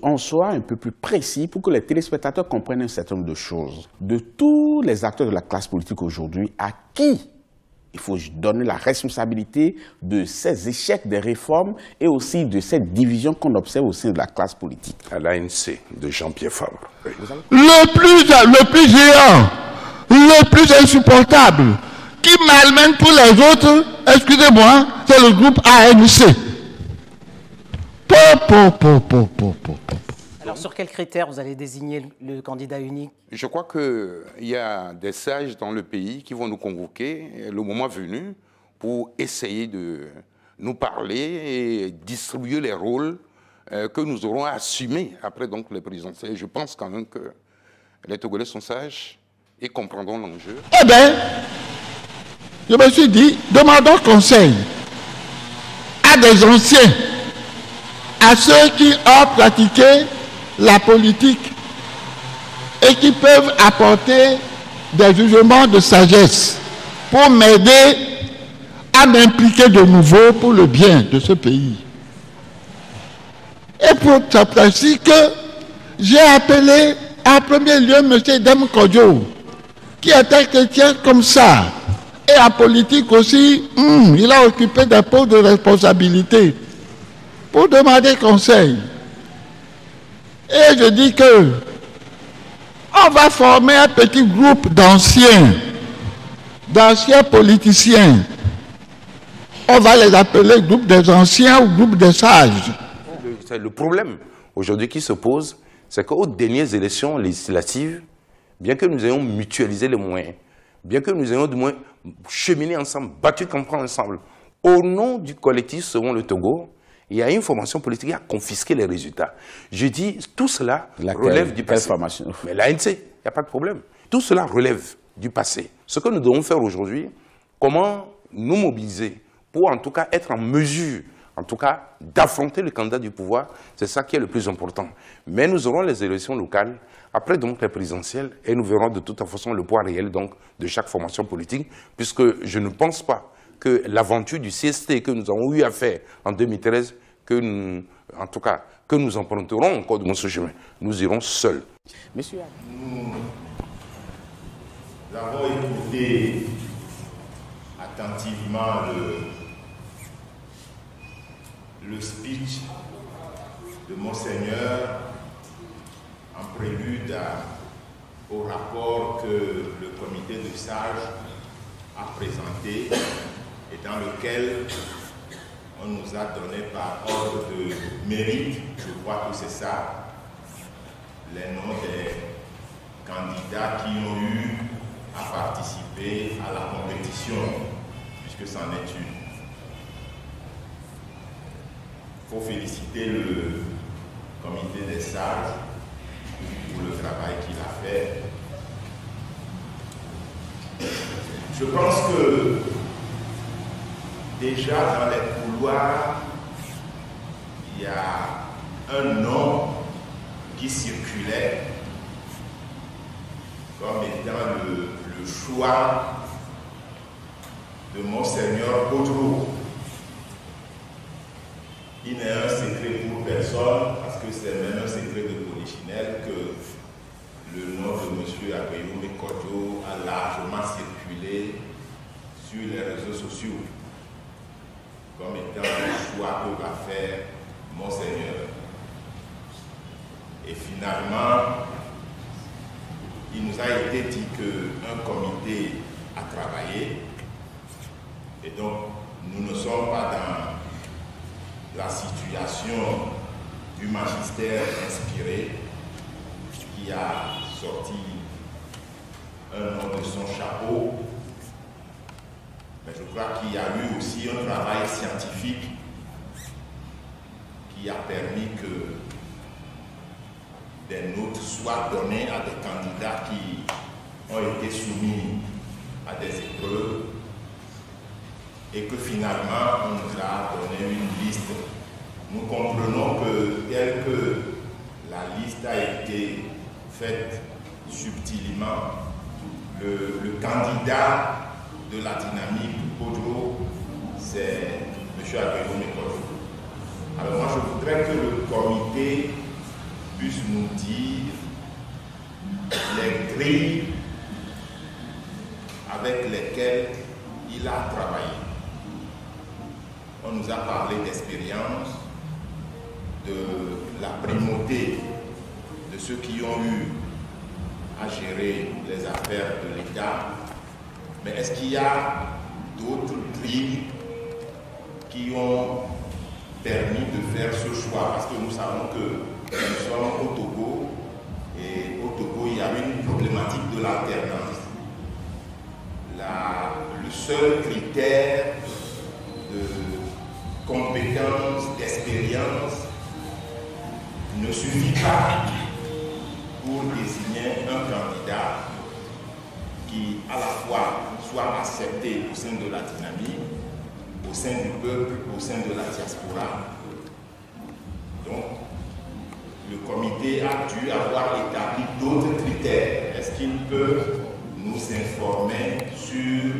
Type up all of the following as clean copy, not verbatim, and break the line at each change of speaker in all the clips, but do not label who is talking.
qu'on soit un peu plus précis pour que les téléspectateurs comprennent un certain nombre de choses. De tous les acteurs de la classe politique aujourd'hui, à qui il faut donner la responsabilité de ces échecs des réformes et aussi de cette division qu'on observe au sein de la classe politique?
À l'ANC de Jean-Pierre Fabre. Oui.
Le plus géant, le plus insupportable, qui malmène tous les autres, excusez-moi, c'est le groupe ANC.
Alors sur quels critères vous allez désigner le candidat unique?
Je crois qu'il y a des sages dans le pays qui vont nous convoquer le moment venu pour essayer de nous parler et distribuer les rôles que nous aurons à assumer après donc les présidentielles. Je pense quand même que les Togolais sont sages et comprendront l'enjeu.
Eh bien, je me suis dit, demandons conseil à des anciens, à ceux qui ont pratiqué la politique et qui peuvent apporter des jugements de sagesse pour m'aider à m'impliquer de nouveau pour le bien de ce pays. Et pour ça, ainsi que j'ai appelé en premier lieu M. Dem Kodjo, qui était chrétien comme ça, et en politique aussi, il a occupé des postes de responsabilité, pour demander conseil. Et je dis que on va former un petit groupe d'anciens politiciens. On va les appeler groupe des anciens ou groupe des sages.
Le problème aujourd'hui qui se pose, c'est qu'aux dernières élections législatives, bien que nous ayons mutualisé les moyens, bien que nous ayons du moins cheminé ensemble, battu campagne ensemble, au nom du collectif Sauvons le Togo, il y a une formation politique qui a confisqué les résultats. Je dis, tout cela relève du passé. Mais l'ANC, il n'y a pas de problème. Tout cela relève du passé. Ce que nous devons faire aujourd'hui, comment nous mobiliser pour en tout cas être en mesure, en tout cas, d'affronter le candidat du pouvoir, c'est ça qui est le plus important. Mais nous aurons les élections locales, après donc les présidentielles, et nous verrons de toute façon le poids réel donc de chaque formation politique, puisque je ne pense pas que l'aventure du CST que nous avons eu à faire en 2013, en tout cas, que nous emprunterons encore de ce chemin, nous irons seuls.
Monsieur,
nous avons écouté attentivement le speech de Monseigneur en prélude au rapport que le comité de sages a présenté et dans lequel on nous a donné par ordre de mérite, je crois que c'est ça, les noms des candidats qui ont eu à participer à la compétition, puisque c'en est une. Il faut féliciter le comité des sages pour le travail qu'il a fait. Je pense que déjà dans les couloirs, il y a un nom qui circulait comme étant le choix de Monseigneur Kodjo. Il n'est un secret pour personne, parce que c'est même un secret de polichinelle que le nom de M. Agueyoumi Kodjo a largement circulé sur les réseaux sociaux, comme étant le choix que va faire Monseigneur. Et finalement, il nous a été dit qu'un comité a travaillé, et donc nous ne sommes pas dans la situation du magistère inspiré qui a sorti un nom de son chapeau, mais je crois qu'il y a eu aussi un travail scientifique qui a permis que des notes soient données à des candidats qui ont été soumis à des épreuves et que finalement on nous a donné une liste. Nous comprenons que tel que la liste a été faite subtilement, le candidat de la dynamique Kodjo, c'est M. Agueyoumi Kodjo. Alors moi je voudrais que le comité puisse nous dire les grilles avec lesquelles il a travaillé. On nous a parlé d'expérience, de la primauté de ceux qui ont eu à gérer les affaires de l'État. Mais est-ce qu'il y a d'autres grilles qui ont permis de faire ce choix? Parce que nous savons que nous sommes au Togo, et au Togo, il y a une problématique de l'alternance. Le seul critère de compétence, d'expérience ne suffit pas pour désigner un candidat qui à la fois soit accepté au sein de la dynamique, au sein du peuple, au sein de la diaspora. Donc, le comité a dû avoir établi d'autres critères. Est-ce qu'il peut nous informer sur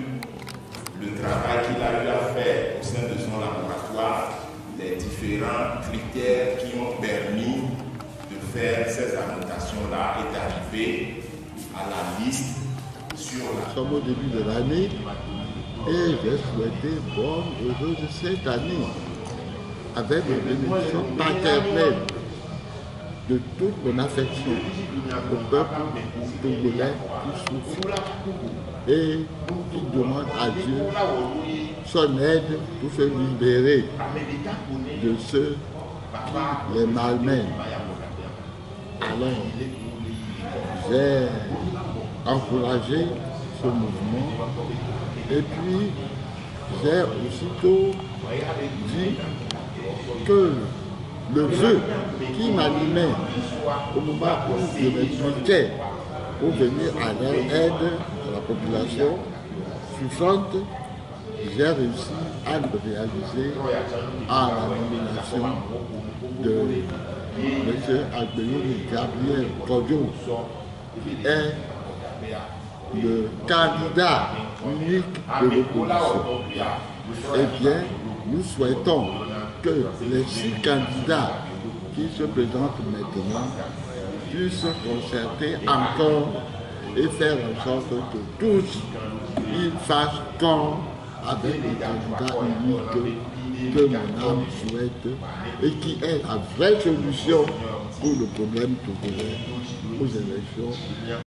le travail qu'il a eu à faire au sein de son laboratoire, les différents critères qui ont permis de faire ces annotations-là et d'arriver à la liste sur la...
Nous sommes au début de l'année et j'ai souhaité bonne heureuse cette année avec une bénédiction paternelle de toute mon affection au peuple togolais qui souffre et qui demande à Dieu son aide pour se libérer de ceux qui les malmènent. Alors, j'ai encouragé ce mouvement et puis j'ai aussitôt dit que le vœu qui m'animait au moment où je m'impliquais pour venir à leur aide à la population souffrante, j'ai réussi à le réaliser à la nomination de M. Albéouli Gabriel Kodjo, qui est le candidat unique de l'opposition. Eh bien, nous souhaitons que les 6 candidats qui se présentent maintenant puissent concerter encore et faire en sorte que tous ils fassent corps avec le candidat unique que mon âme souhaite et qui est la vraie solution pour le problème togolais aux élections